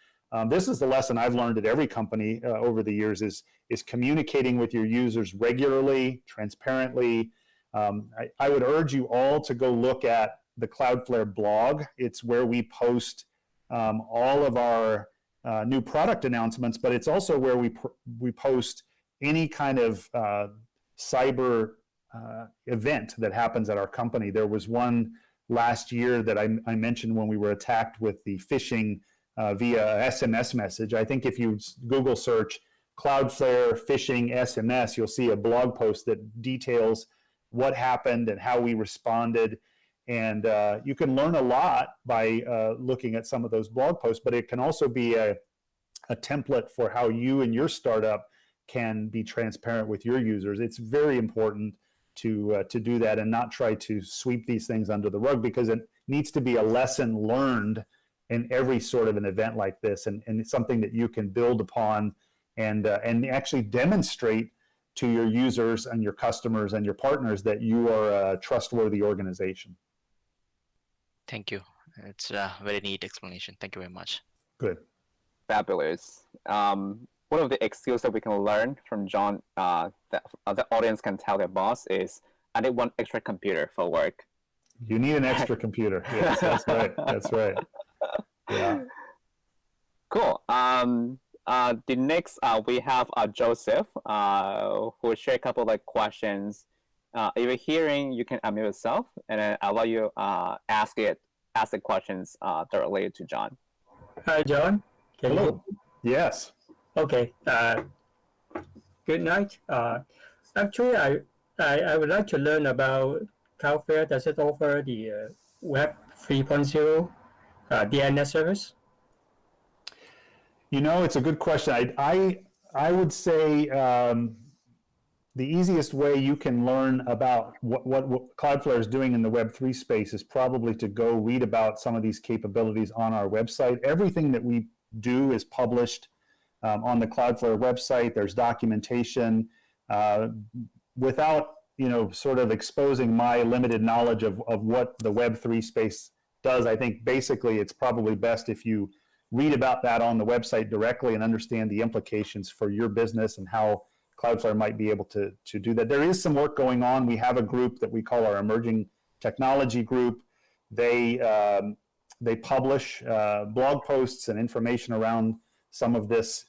This is the lesson I've learned at every company over the years, is communicating with your users regularly, transparently. I would urge you all to go look at the Cloudflare blog. It's where we post all of our new product announcements, but it's also where we post any kind of cyber event that happens at our company. There was one last year that I mentioned when we were attacked with the phishing via SMS message. I think if you Google search Cloudflare phishing SMS, you'll see a blog post that details what happened and how we responded. And you can learn a lot by looking at some of those blog posts, but it can also be a template for how you and your startup can be transparent with your users. It's very important to do that and not try to sweep these things under the rug, because it needs to be a lesson learned in every sort of an event like this, and it's something that you can build upon and actually demonstrate to your users and your customers and your partners that you are a trustworthy organization. Thank you. It's a very neat explanation. Thank you very much. Good. Fabulous. One of the skills that we can learn from John, that the audience can tell their boss is, I need one extra computer for work. You need an extra computer. Yes, that's right. That's right. Yeah. Cool. The next, we have Joseph, who will share a couple of questions. If you're hearing, you can unmute yourself, and then I'll let you ask the questions directly to John. Hi, John. Hello. Yes. Okay. Good night. Actually, I would like to learn about Cloudflare. Does it offer the Web 3.0 DNS service? It's a good question. I would say the easiest way you can learn about what Cloudflare is doing in the Web3 space is probably to go read about some of these capabilities on our website. Everything that we do is published on the Cloudflare website. There's documentation. Without sort of exposing my limited knowledge of what the Web3 space does, I think basically it's probably best if you read about that on the website directly and understand the implications for your business and how Cloudflare might be able to do that. There is some work going on. We have a group that we call our Emerging Technology Group. They publish blog posts and information around some of this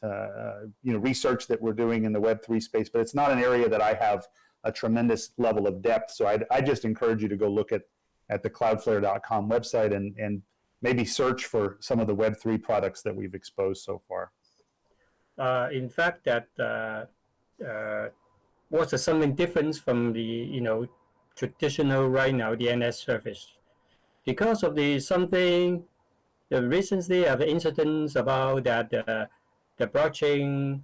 research that we're doing in the Web3 space, but it's not an area that I have a tremendous level of depth. So I just encourage you to go look at the cloudflare.com website and maybe search for some of the Web3 products that we've exposed so far. In fact, what's something different from the traditional right now DNS service? Because of recently have incidents about that the blockchain,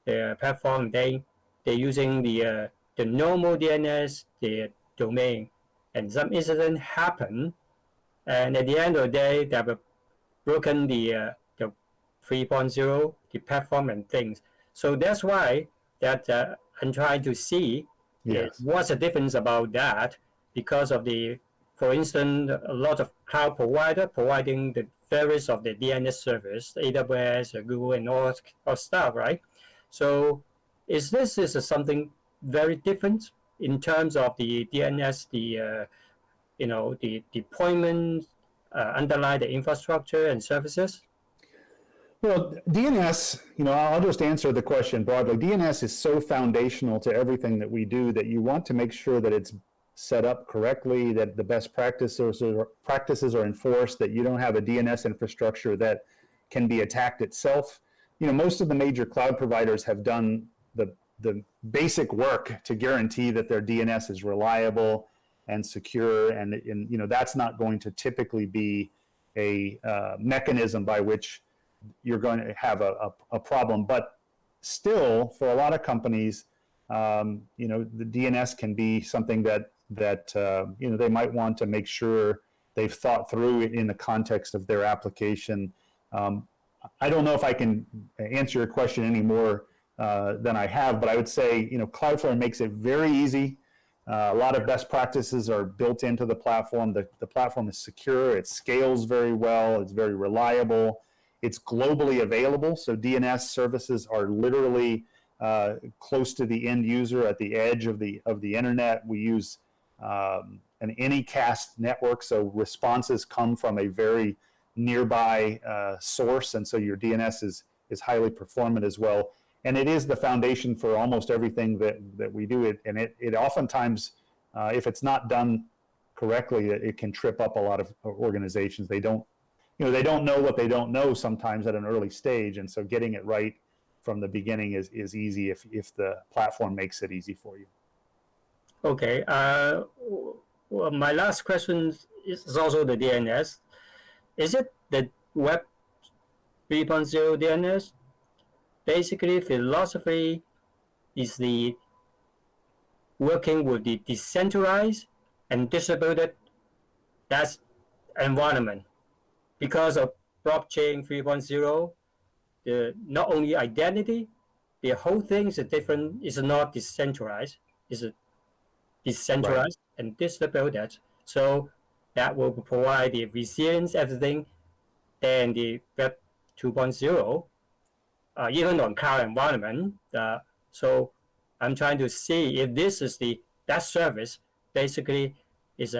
the platform, they're using the normal DNS, the domain, and some incident happen, and at the end of the day, they have broken the 3.0, the platform and things. So that's why that I'm trying to see what's the difference about that, because of for instance, a lot of cloud provider providing the various of the DNS service, AWS, Google, and all stuff, right? So is something very different in terms of the DNS, the deployment, underlie the infrastructure and services? Well, DNS, I'll just answer the question broadly. DNS is so foundational to everything that we do that you want to make sure that it's set up correctly, that the best practices are enforced, that you don't have a DNS infrastructure that can be attacked itself. Most of the major cloud providers have done the basic work to guarantee that their DNS is reliable and secure, and that's not going to typically be a mechanism by which you're going to have a problem. But still, for a lot of companies, the DNS can be something that they might want to make sure they've thought through in the context of their application. I don't know if I can answer your question any more than I have, but I would say, Cloudflare makes it very easy. A lot of best practices are built into the platform. The platform is secure. It scales very well. It's very reliable. It's globally available. So DNS services are literally close to the end user at the edge of the internet. We use an Anycast network, so responses come from a very nearby source, and so your DNS is highly performant as well. And it is the foundation for almost everything that we do. And it oftentimes, if it's not done correctly, it can trip up a lot of organizations. They don't know what they don't know sometimes at an early stage, and so getting it right from the beginning is easy if the platform makes it easy for you. Okay. Well, my last question is also the DNS. Is it the Web 3.0 DNS? Basically, philosophy is the working with the decentralized and distributed that's environment. Because of blockchain 3.0, the not only identity, the whole thing is a different. Is not decentralized. Is Right. decentralized and distributed. So that will provide the resilience, everything, and the Web 2.0, even on cloud environment. So I'm trying to see if this is that service basically is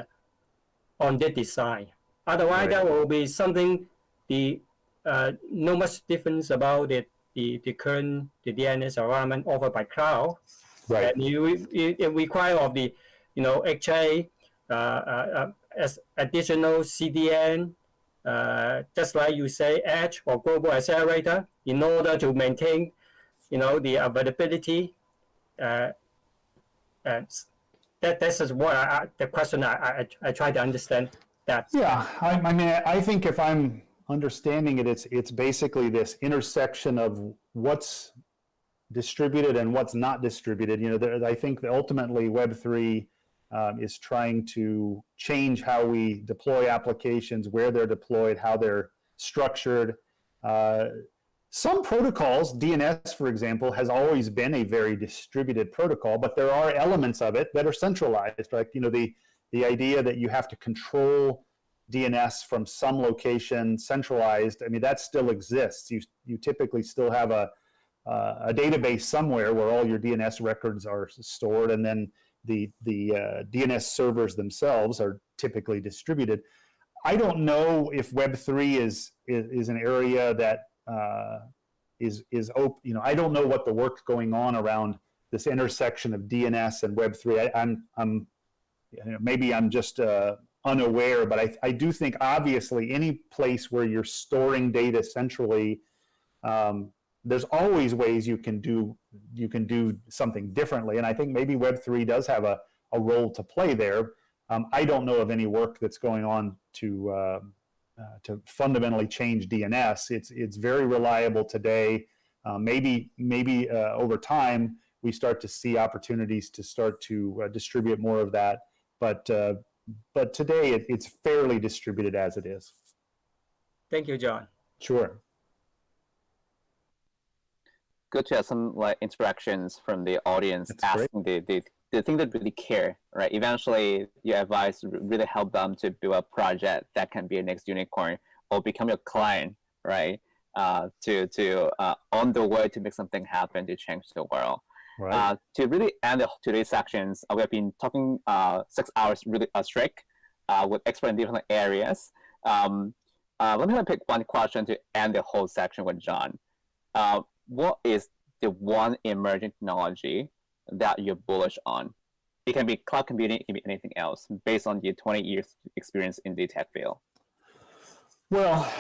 on the design. Otherwise, Right. that will be something the no much difference about the current the DNS environment offered by cloud, Right. and it require of the HA as additional CDN, just like you say Edge or Global Accelerator, in order to maintain the availability. Uh, and that this is what the question I try to understand that. Yeah. I mean, I think if I'm understanding it, it's basically this intersection of what's distributed and what's not distributed. I think that ultimately Web3 is trying to change how we deploy applications, where they're deployed, how they're structured. Some protocols, DNS, for example, has always been a very distributed protocol, but there are elements of it that are centralized. Like, the idea that you have to control DNS from some location centralized. I mean, that still exists. You typically still have a database somewhere where all your DNS records are stored, and then the DNS servers themselves are typically distributed. I don't know if Web3 is an area that is open. I don't know what the work going on around this intersection of DNS and Web3. I'm maybe I'm just unaware, but I do think obviously any place where you're storing data centrally, there's always ways you can do something differently, and I think maybe Web3 does have a role to play there. I don't know of any work that's going on to fundamentally change DNS. It's very reliable today. Maybe over time we start to see opportunities to start to distribute more of that, but today it's fairly distributed as it is. Thank you, John. Sure. Good to have some interactions from the audience. That's asking the thing that really care, right? Eventually, your advice really help them to build a project that can be a next unicorn or become your client, right? To on the way to make something happen to change the world. Right. To really end today's sections, we have been talking 6 hours really straight with experts in different areas. Let me pick one question to end the whole section with John. What is the one emerging technology that you're bullish on? It can be cloud computing, it can be anything else, based on your 20 years experience in the tech field. Well,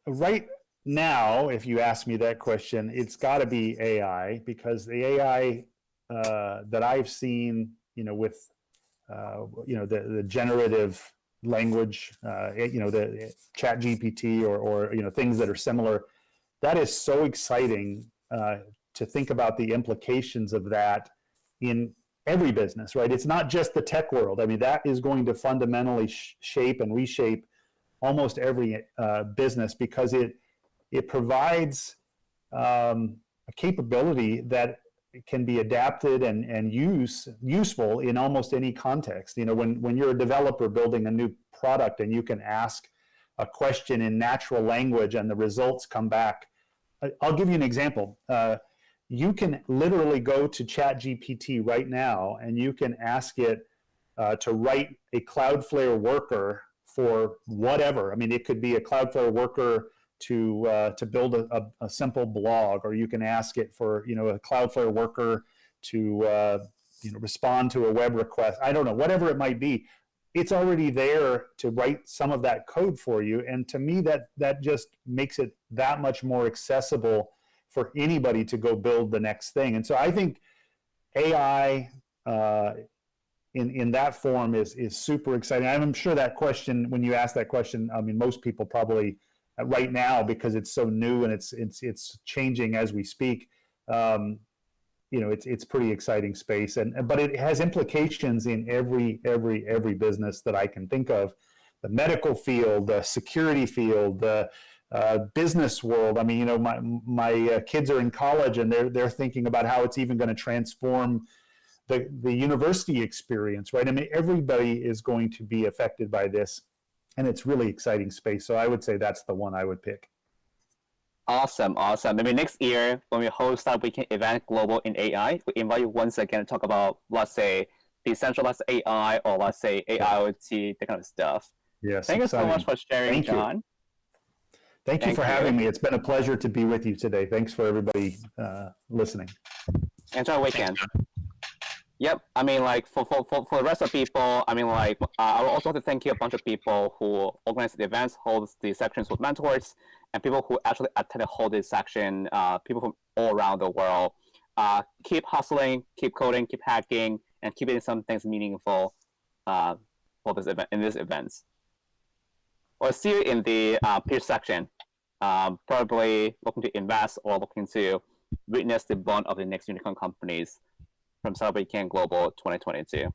right now, if you ask me that question, it's got to be AI, because the AI that I've seen, with the generative language, the ChatGPT or things that are similar. That is so exciting to think about the implications of that in every business, right? It's not just the tech world. I mean, that is going to fundamentally shape and reshape almost every business, because it provides a capability that can be adapted and useful in almost any context. When you're a developer building a new product and you can ask a question in natural language and the results come back. I'll give you an example. You can literally go to ChatGPT right now and you can ask it to write a Cloudflare worker for whatever. I mean, it could be a Cloudflare worker to build a simple blog, or you can ask it for a Cloudflare worker to respond to a web request. I don't know, whatever it might be. It's already there to write some of that code for you. And to me, that just makes it that much more accessible for anybody to go build the next thing. And so I think AI in that form is super exciting. I'm sure that question, when you ask that question, I mean, most people probably right now, because it's so new and it's changing as we speak. It's pretty exciting space, but it has implications in every business that I can think of. The medical field, the security field, the business world. I mean, my kids are in college and they're thinking about how it's even going to transform the university experience, right? I mean, everybody is going to be affected by this, and it's really exciting space. So I would say that's the one I would pick. Awesome. Maybe next year when we host that weekend event, Global in AI, we invite you once again to talk about, let's say, decentralized AI, or let's say AIoT, that kind of stuff. Yes. Thank you so much for sharing, John. Thank you for having me. It's been a pleasure to be with you today. Thanks for everybody listening. Enjoy the weekend. Yep. I mean, like for the rest of people, I mean, like I would also have to thank you a bunch of people who organize the events, holds the sections with mentors, and people who actually attend and hold this section. People from all around the world. Keep hustling, keep coding, keep hacking, and keep doing some things meaningful for this event in these events. Or see you in the peer section. Probably looking to invest or looking to witness the bond of the next unicorn companies from Cybersecurity Global 2022.